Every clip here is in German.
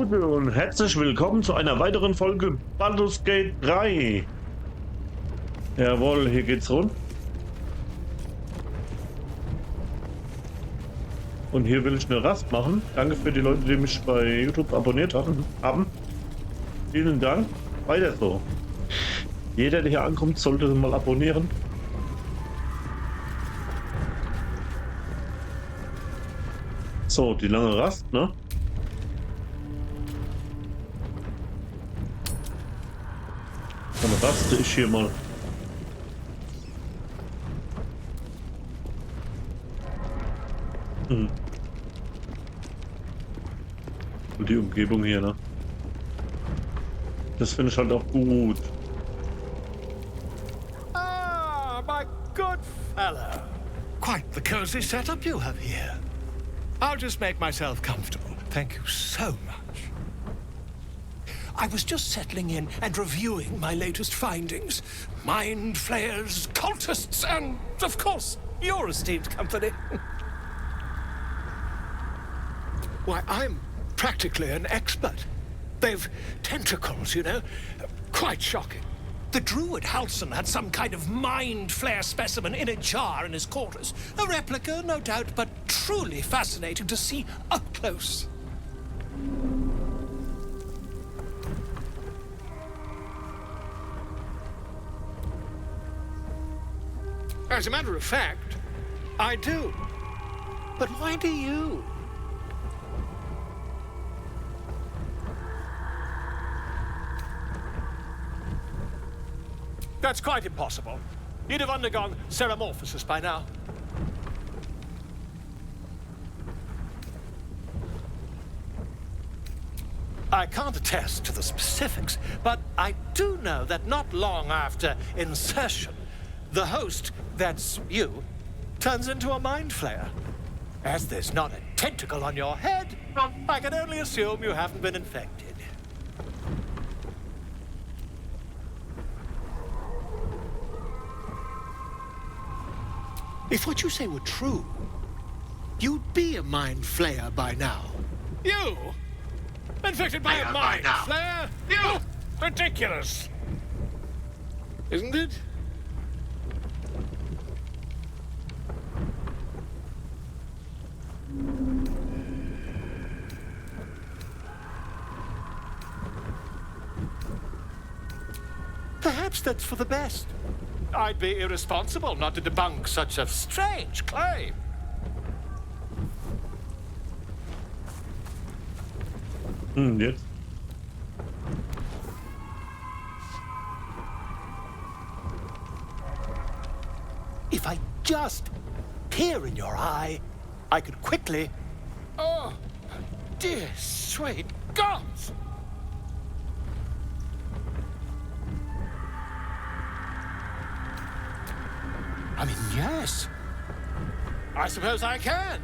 Gute und herzlich willkommen zu einer weiteren Folge Baldur's Gate 3. Jawohl, hier geht's rund. Und hier will ich eine Rast machen. Danke für die Leute, die mich bei YouTube abonniert haben. Vielen Dank. Weiter so. Jeder, der hier ankommt, sollte mal abonnieren. So, die lange Rast, ne? Dann raste ich hier mal. Und die Umgebung hier, ne? Das finde ich halt auch gut. Ah, my good fellow. Quite the cozy setup you have here. I'll just make myself comfortable. Thank you so much. I was just settling in and reviewing my latest findings. Mind flayers, cultists, and, of course, your esteemed company. Why, I'm practically an expert. They've tentacles, you know. Quite shocking. The druid HALSIN had some kind of mind flare specimen in a jar in his quarters. A replica, no doubt, but truly fascinating to see up close. As a matter of fact, I do. But why do you? That's quite impossible. You'd have undergone ceramorphosis by now. I can't attest to the specifics, but I do know that not long after insertion, the host, that's you, turns into a mind flayer. As there's not a tentacle on your head, I can only assume you haven't been infected. If what you say were true, you'd be a mind flayer by now. You? Infected by a mind flayer? You? Ridiculous. Isn't it? Perhaps that's for the best. I'd be irresponsible not to debunk such a strange claim. Yes. If I just peer in your eye, I could quickly... Oh, dear sweet gods! I mean, yes. I suppose I can.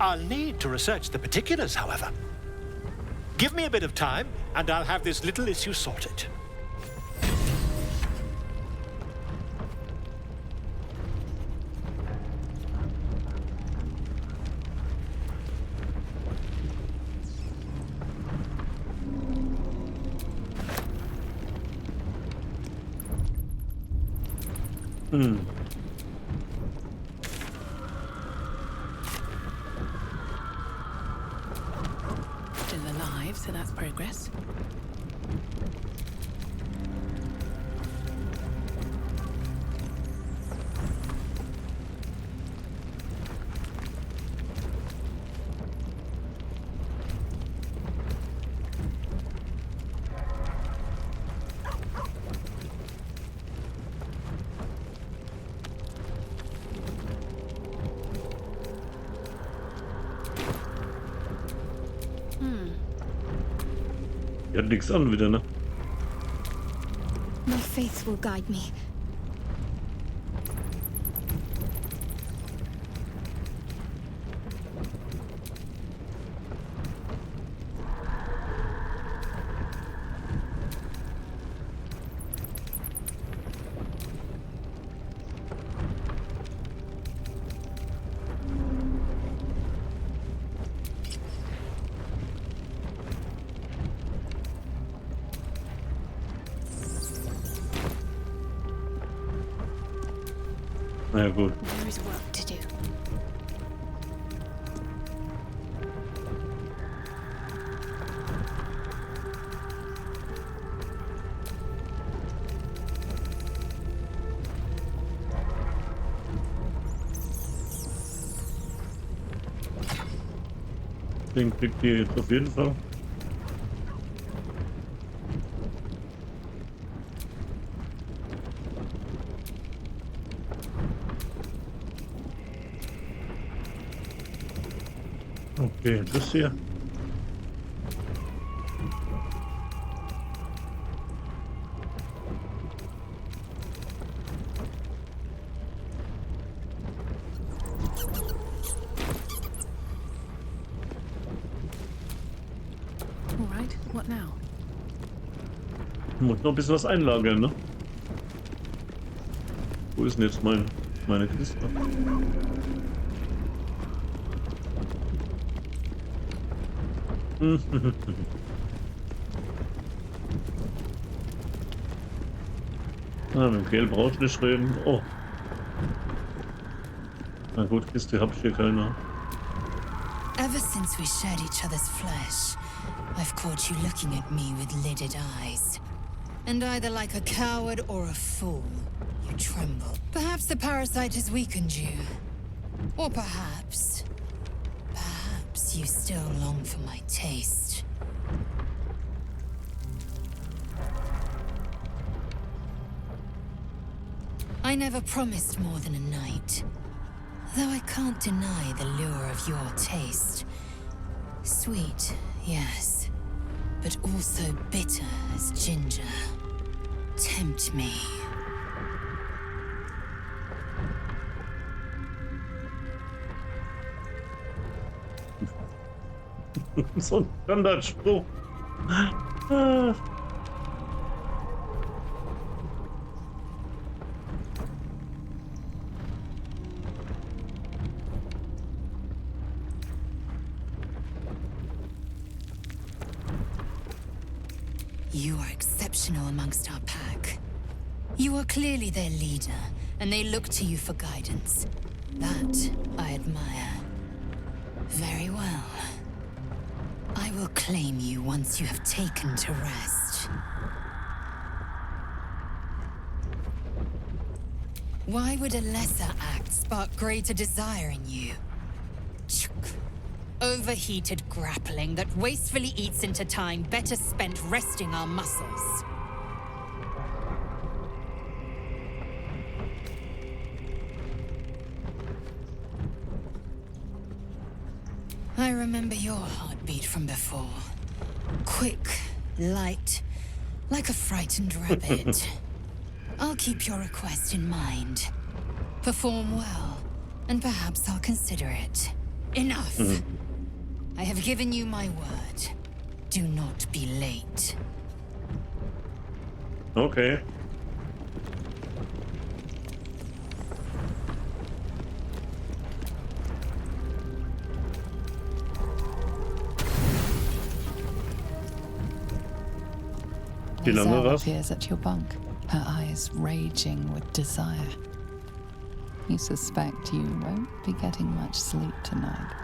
I'll need to research the particulars, however. Give me a bit of time, and I'll have this little issue sorted. Still alive, so that's progress. Ja, nix an wieder, ne? My faith will guide me. Na ja, gut. There is work to do. Den kriegt ihr jetzt auf jeden Fall. Okay, das hier. All right, what now? Muss noch ein bisschen was einlagern, ne? Wo ist denn jetzt meine Kiste? Mit Gel brauchst du nicht reden. Oh. Na gut, Kiste hab ich hier keine. Ever since we shared each other's flesh, I've caught you looking at me with lidded eyes. And either like a coward or a fool, you tremble. Perhaps the parasite has weakened you. Or perhaps you still long for my taste. I never promised more than a night. Though I can't deny the lure of your taste. Sweet, yes, but also bitter as ginger. Tempt me. So ein Standardspruch. Ah. You are exceptional amongst our pack. You are clearly their leader, and they look to you for guidance. That I admire. Very well. I will claim you once you have taken to rest. Why would a lesser act spark greater desire in you? Overheated grappling that wastefully eats into time better spent resting our muscles. I remember your heartbeat from before. Quick, light, like a frightened rabbit. I'll keep your request in mind. Perform well, and perhaps I'll consider it. Enough! I have given you my word. Do not be late. Okay. Die lange Giselle Rast. appears at your bunk, her eyes raging with desire. You suspect you won't be getting much sleep tonight.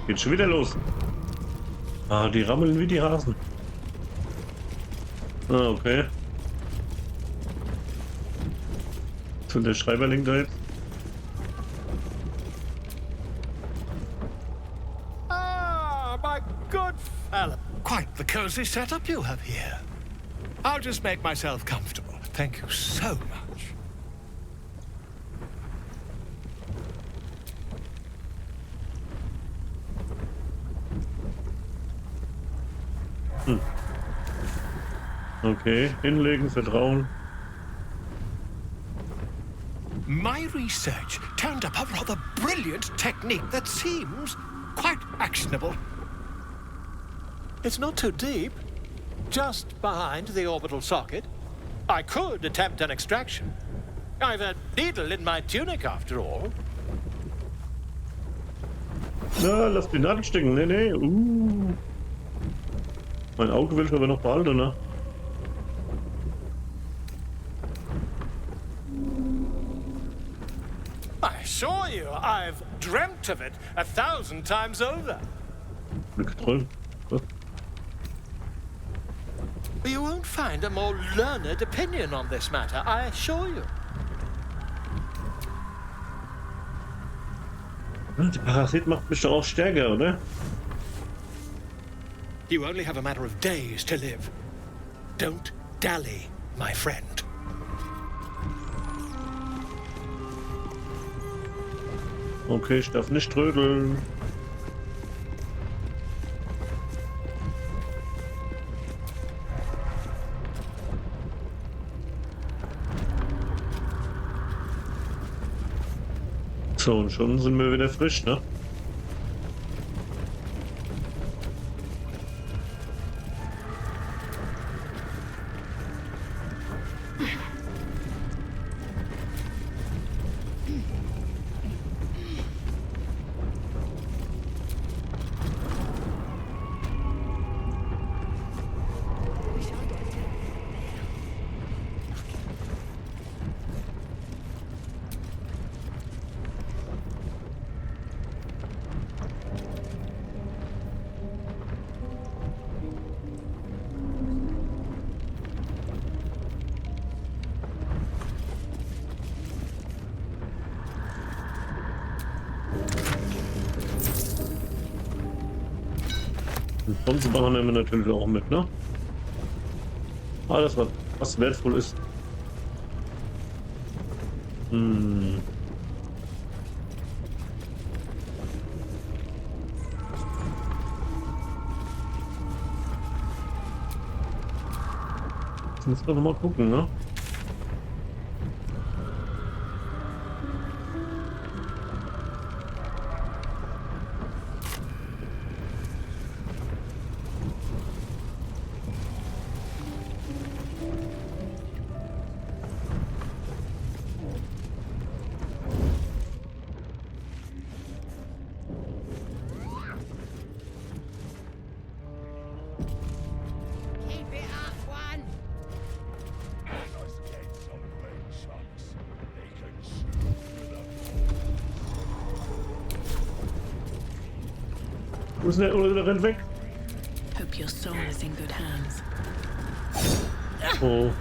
Geht schon wieder los. Ah, die rammeln wie die Hasen. Ah, okay. So, der Schreiberling da jetzt. Ah, my good fellow. Quite the cozy setup you have here. I'll just make myself comfortable. Thank you so much. Okay, hinlegen, Vertrauen. My research turned up a rather brilliant technique that seems quite actionable. It's not too deep, just behind the orbital socket. I could attempt an extraction. I've a needle in my tunic after all. Na, lass die Nadel stecken. Nee, nee. Mein Auge will ich aber noch behalten, ne? you, I've dreamt of it 1,000 times over. Geträumt. You won't find a more learned opinion on this matter, I assure you. Der Parasit macht mich doch auch stärker, oder? You only have a matter of days to live. Don't dally, my friend. Okay, ich darf nicht trödeln. So, und schon sind wir wieder frisch, ne? Und Bronzebarren nehmen wir natürlich auch mit, ne? Alles, was wertvoll ist. Hm. Jetzt müssen wir noch mal gucken, ne? Wo ist der? Oder der rennt weg? Hope your soul is in good hands. Oh.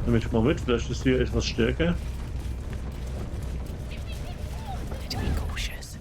Nehme ich mal mit, vielleicht ist hier etwas stärker. To be cautious.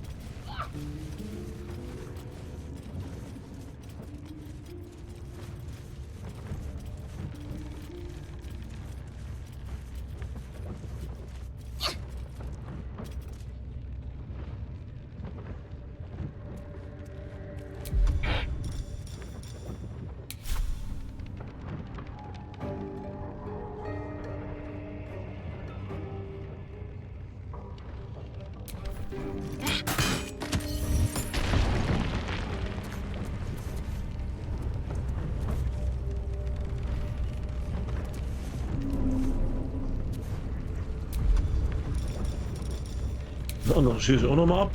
So, dann schieße ich auch noch mal ab.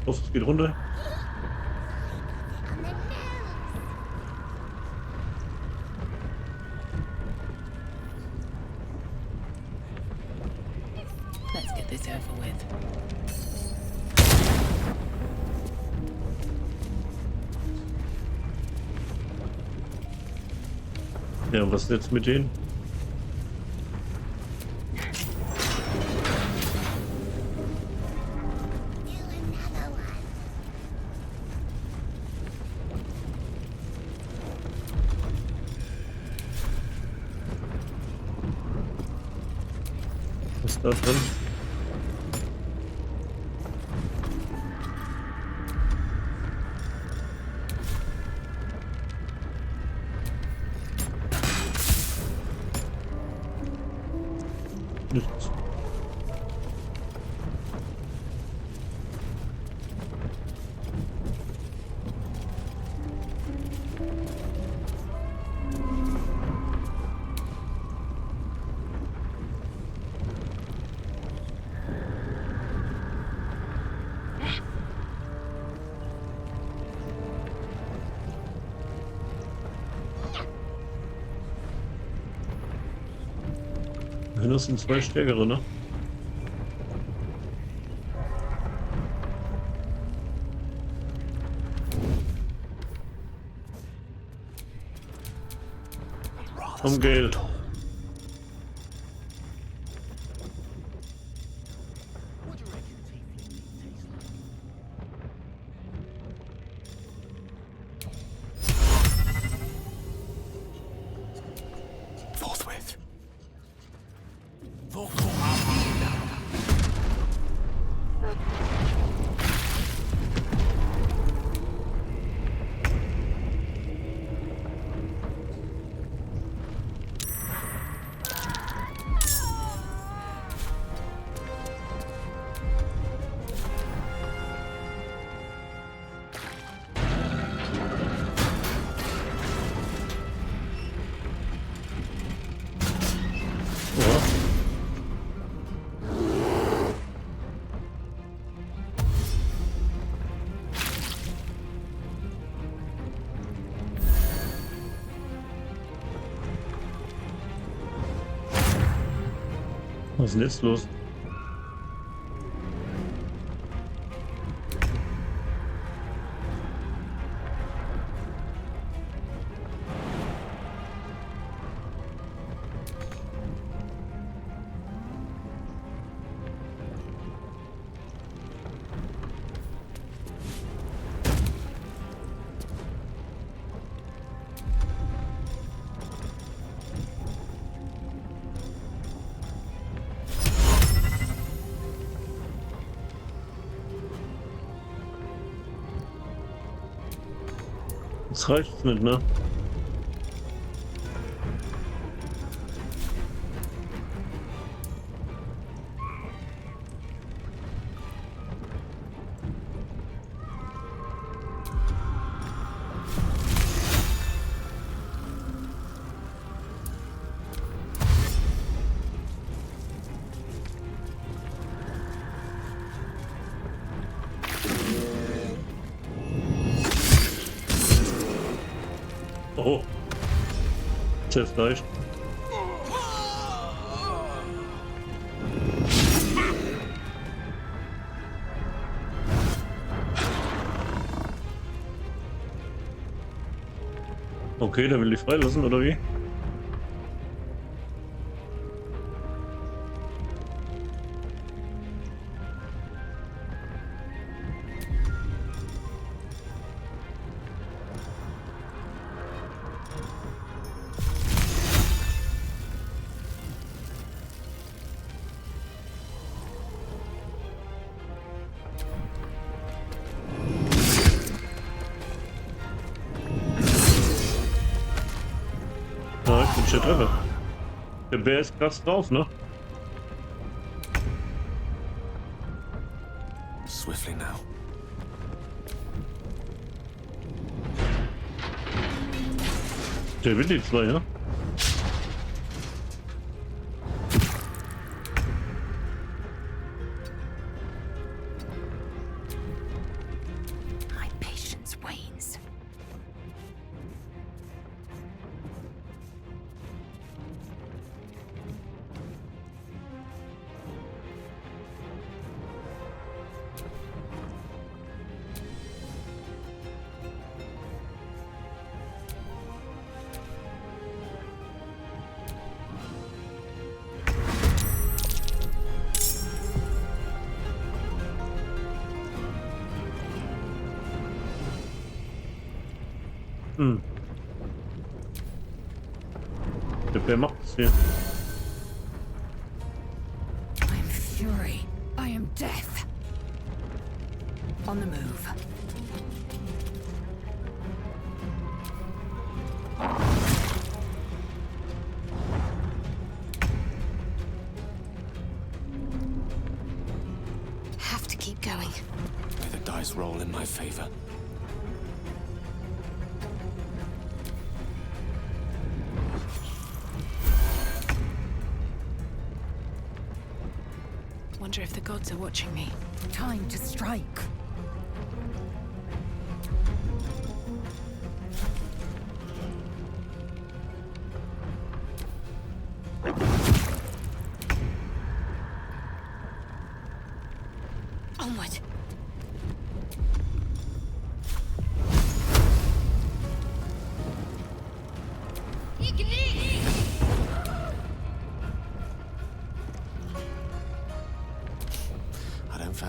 Los, es geht runter. Let's get this over with. Ja, was ist jetzt mit denen? Was ist da drin? Nichts. Einer sind zwei stärkere, ne? Um Geld. Forthwith. Oha. Was ist denn jetzt los? Das reicht nicht, ne? Oh. Zerfleischt. Okay, der will die freilassen, oder wie? Ja, ich bin schon Treffer. Der Bär ist krass drauf, ne? Swiftly now. Der will die zwei, ja? My patience wanes. Hm. Der Bär macht es hier. I am fury. I am death. On the move. Have to keep going. May the dice roll in my favor. Wonder if the gods are watching me. Time to strike.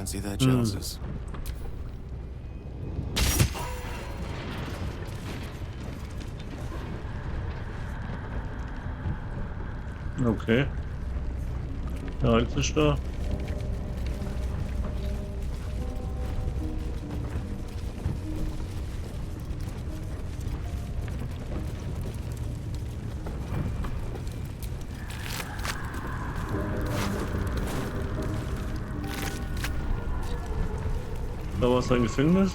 fancy their chances. Okay. Ja, eins ist da. Da war es ein Gefängnis.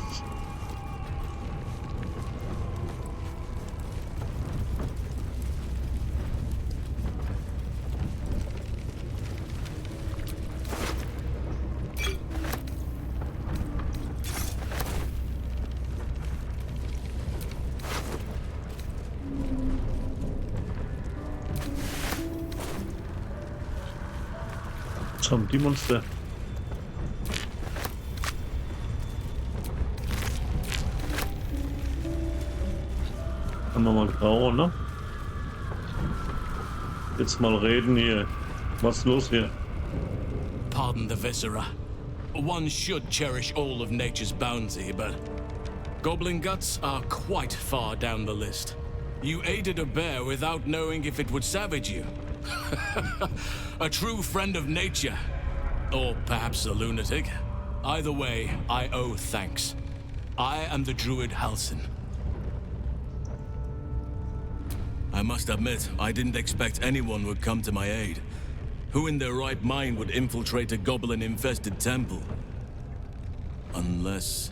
Was haben die Monster? Haben wir mal grau, ne? Jetzt mal reden hier. Was ist los hier? Pardon the viscera. One should cherish all of nature's bounty, but goblin guts are quite far down the list. You aided a bear without knowing if it would savage you. A true friend of nature. Or perhaps a lunatic. Either way, I owe thanks. I am the druid HALSIN. I must admit, I didn't expect anyone would come to my aid. Who in their right mind would infiltrate a goblin-infested temple? Unless...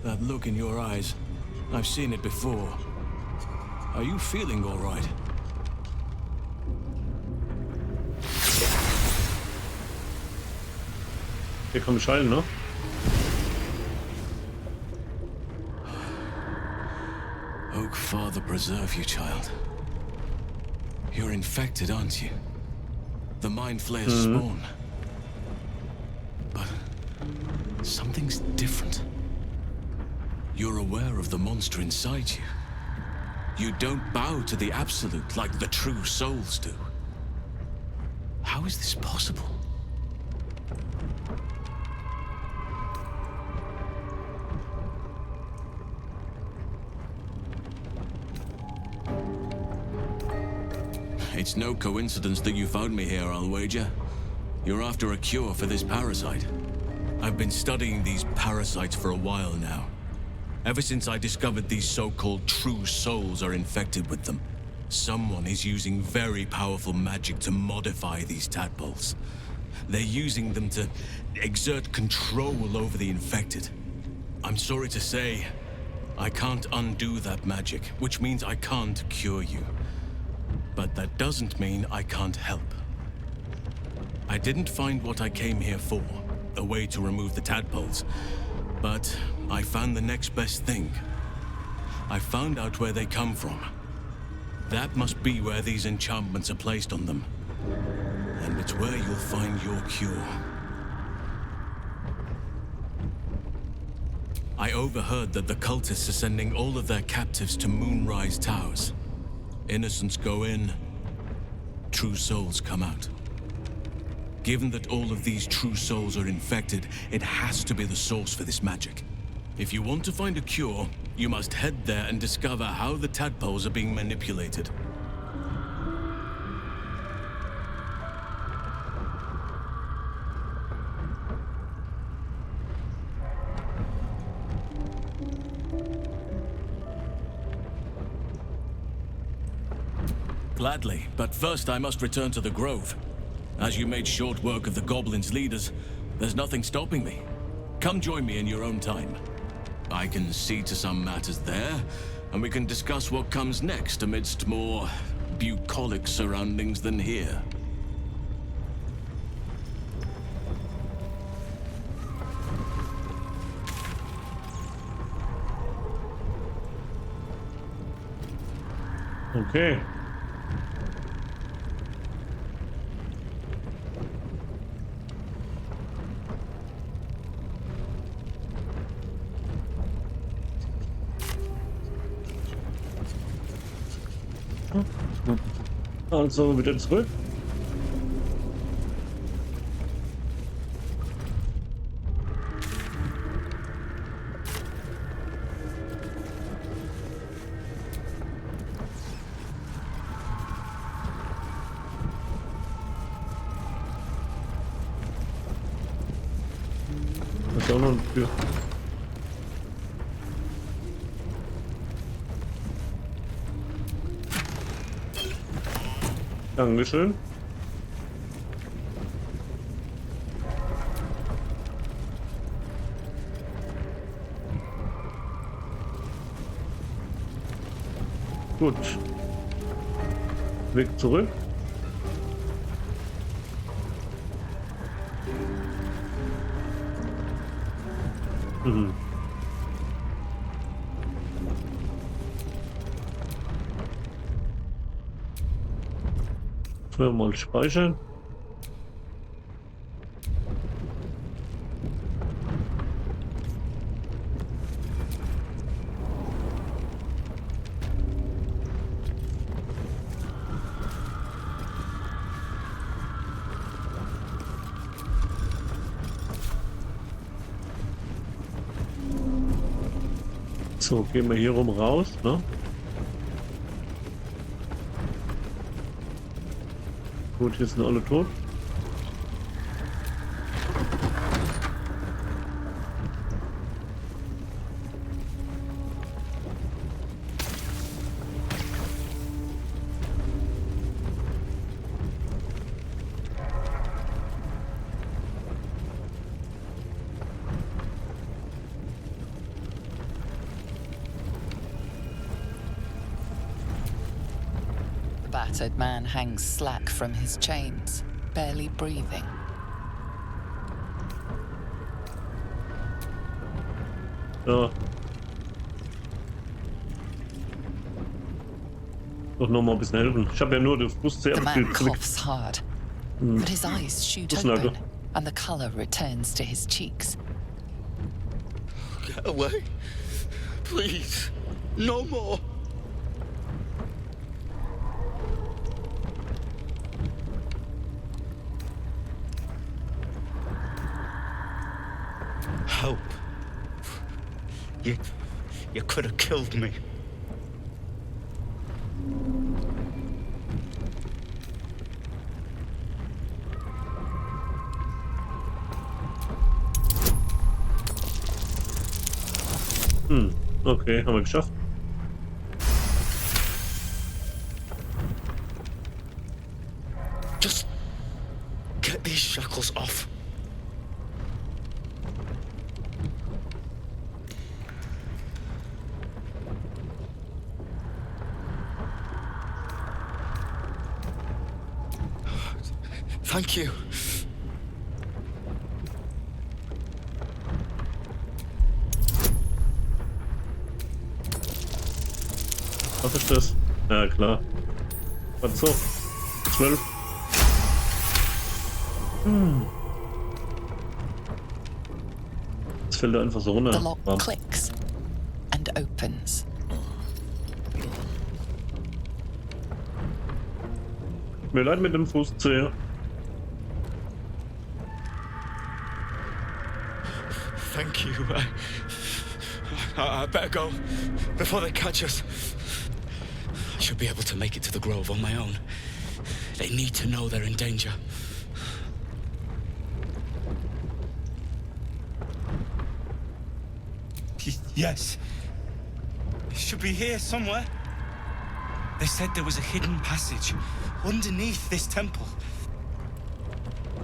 that look in your eyes. I've seen it before. Are you feeling all right? Hier kommt Schein, ne? Oak Father preserve you, child. You're infected, aren't you? The Mind Flayer's spawn. But something's different. You're aware of the monster inside you. You don't bow to the Absolute like the true souls do. How is this possible? It's no coincidence that you found me here, I'll wager. You're after a cure for this parasite. I've been studying these parasites for a while now. Ever since I discovered these so-called true souls are infected with them. Someone is using very powerful magic to modify these tadpoles. They're using them to exert control over the infected. I'm sorry to say, I can't undo that magic, which means I can't cure you. But that doesn't mean I can't help. I didn't find what I came here for, a way to remove the tadpoles, but I found the next best thing. I found out where they come from. That must be where these enchantments are placed on them. And it's where you'll find your cure. I overheard that the cultists are sending all of their captives to Moonrise Towers. Innocents go in, true souls come out. Given that all of these true souls are infected, it has to be the source for this magic. If you want to find a cure, you must head there and discover how the tadpoles are being manipulated. Gladly, but first I must return to the Grove. As you made short work of the goblins' leaders, there's nothing stopping me. Come join me in your own time. I can see to some matters there, and we can discuss what comes next amidst more bucolic surroundings than here. Okay. Also wieder zurück. auch noch eine Tür. Dankeschön. Gut. Weg zurück. Mhm. Mal speichern. So, gehen wir hier rum raus, ne? Gut, hier sind alle tot. The battered man hangs slack from his chains, barely breathing. Ja. Doch noch mal ein bisschen helfen. Ich habe ja nur das Fuß sehr The man coughs hard, but his eyes shoot Snuggle. open, and the color returns to his cheeks. Get away. Please. No more. Help. You could have killed me. Okay, haben wir geschafft. Just get these shackles off. Thank you. Was ist das? Ja, klar. Was so? 12. Das fällt da einfach so runter. The lock Bam. clicks and opens. Mir leid mit dem Fußzehe. Thank you. I better go before they catch us. I should be able to make it to the grove on my own. They need to know they're in danger. Yes. It should be here somewhere. They said there was a hidden passage underneath this temple.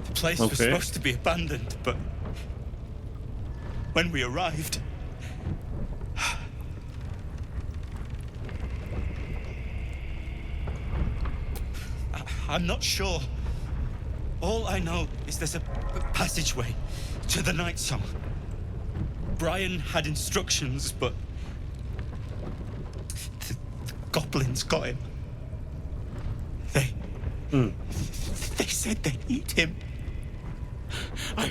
The place was Okay. supposed to be abandoned, but when we arrived, I'm not sure. All I know is there's a passageway to the Night Song. Brian had instructions, but the goblins got him. They said they need him. I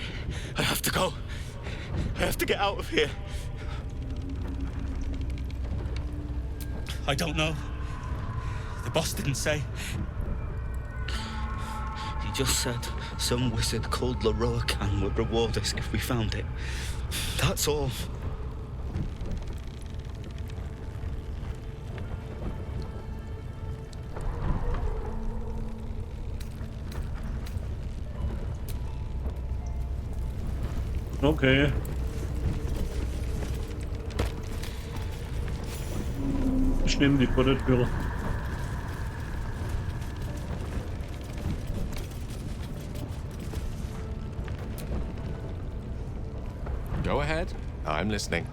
have to go. I have to get out of here. I don't know. The boss didn't say. He just said some wizard called Leroacan would reward us if we found it. That's all. Okay. Ich nehme die vor der Tür. Go ahead. I'm listening.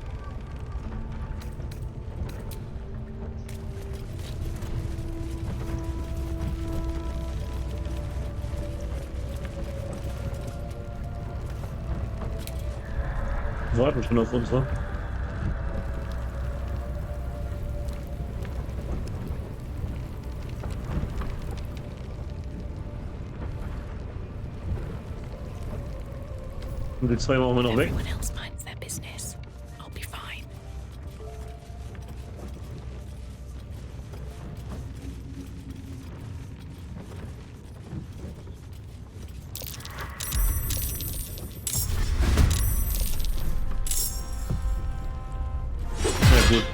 Warten schon auf uns, wa? Und die zwei machen wir noch weg. Everyone else minds their business. I'll be fine. Ja, gut.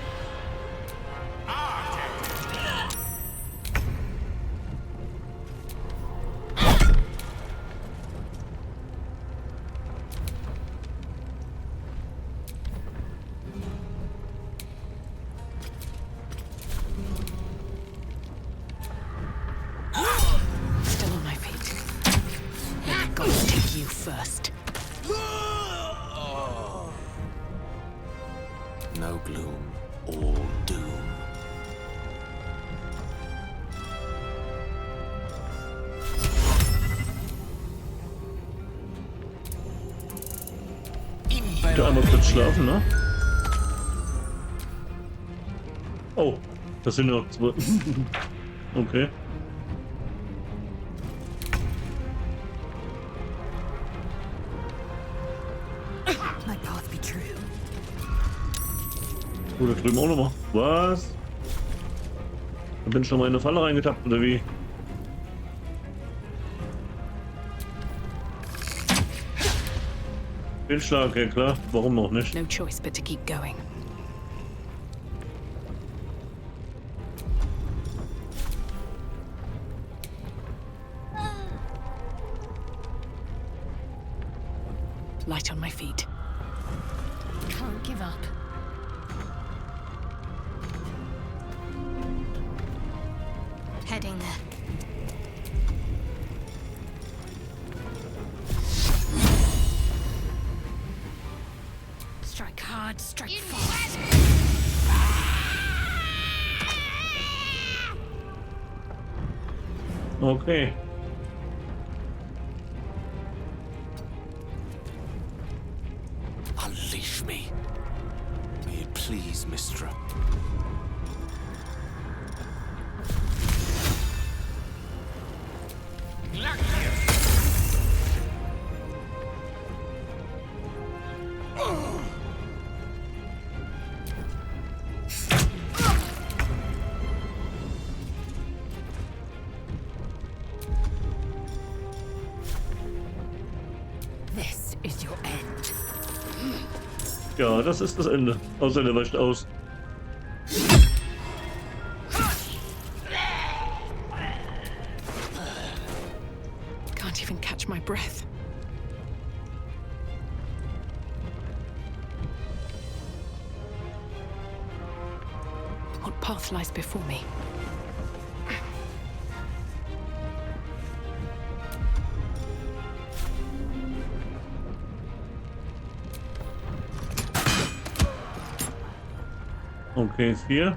Still on my feet. Let the gods take you first. No gloom, all doom. Bitte einmal kurz schlafen, ne? Oh, das sind noch zwei. Okay. My path be true. Oh, da drüben auch noch mal. Was? Da bin ich noch mal in eine Falle reingetappt, oder wie? Fehlschlag, ja klar. Warum noch nicht? No choice but to keep going. Light on my feet. Can't give up. Heading there. Strike hard, strike fast. Okay. Unleash me. May it please, Mistra. This is your end. Ja, das ist das Ende. Außer der weicht aus. Can't even catch my breath. What path lies before me? Okay, 4.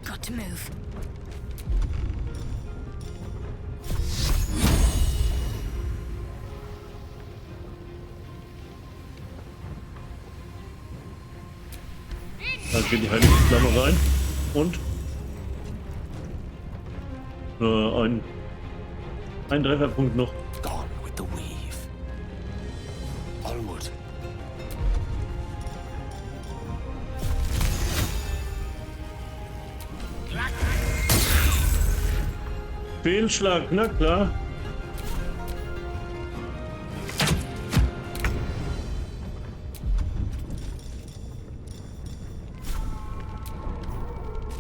Got to move. Da geht die heilige Flamme rein. Und? Ein Trefferpunkt noch. Gone with the weave. Onward. Fehlschlag, na klar.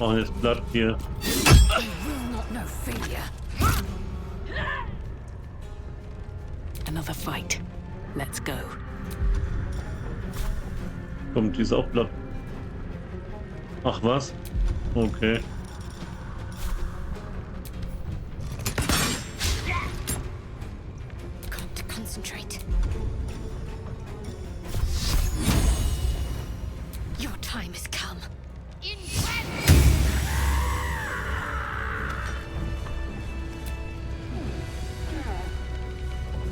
Oh, jetzt Blatt hier. You will not know failure. another fight. Let's go. Kommt, die ist auch platt. Ach was? Okay. Got to concentrate. Your time has come.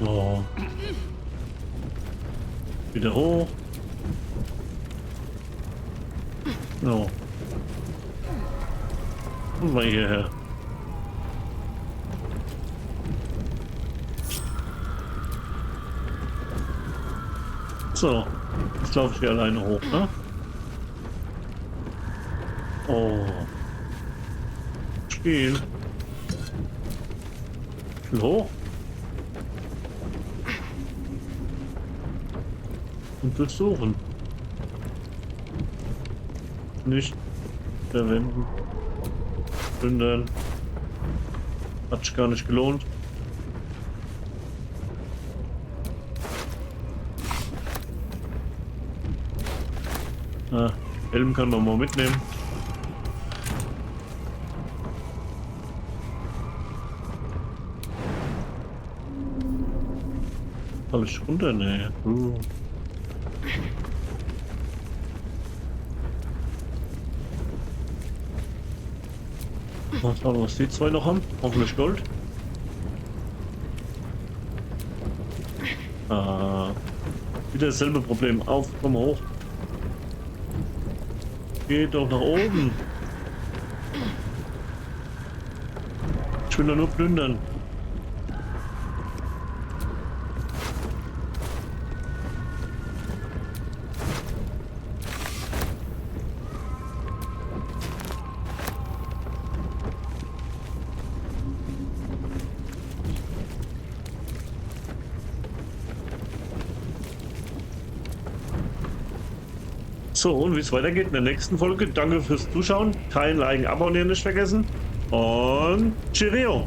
Oh. Wieder hoch. No. Und mal hierher. So. Jetzt laufe ich hier alleine hoch, ne? Oh. Spiel. Ich will hoch. Und durchsuchen. Nicht verwenden. Finden. Hat sich gar nicht gelohnt. Ah, Helm kann man mal mitnehmen. Fall ich runter? Nee. Mal schauen, was die zwei noch haben. Hoffentlich Gold. Wieder dasselbe Problem. Auf, komm hoch. Geht doch nach oben. Ich will doch nur plündern. So, und wie es weitergeht in der nächsten Folge. Danke fürs Zuschauen. Teilen, liken, abonnieren nicht vergessen. Und Cheerio!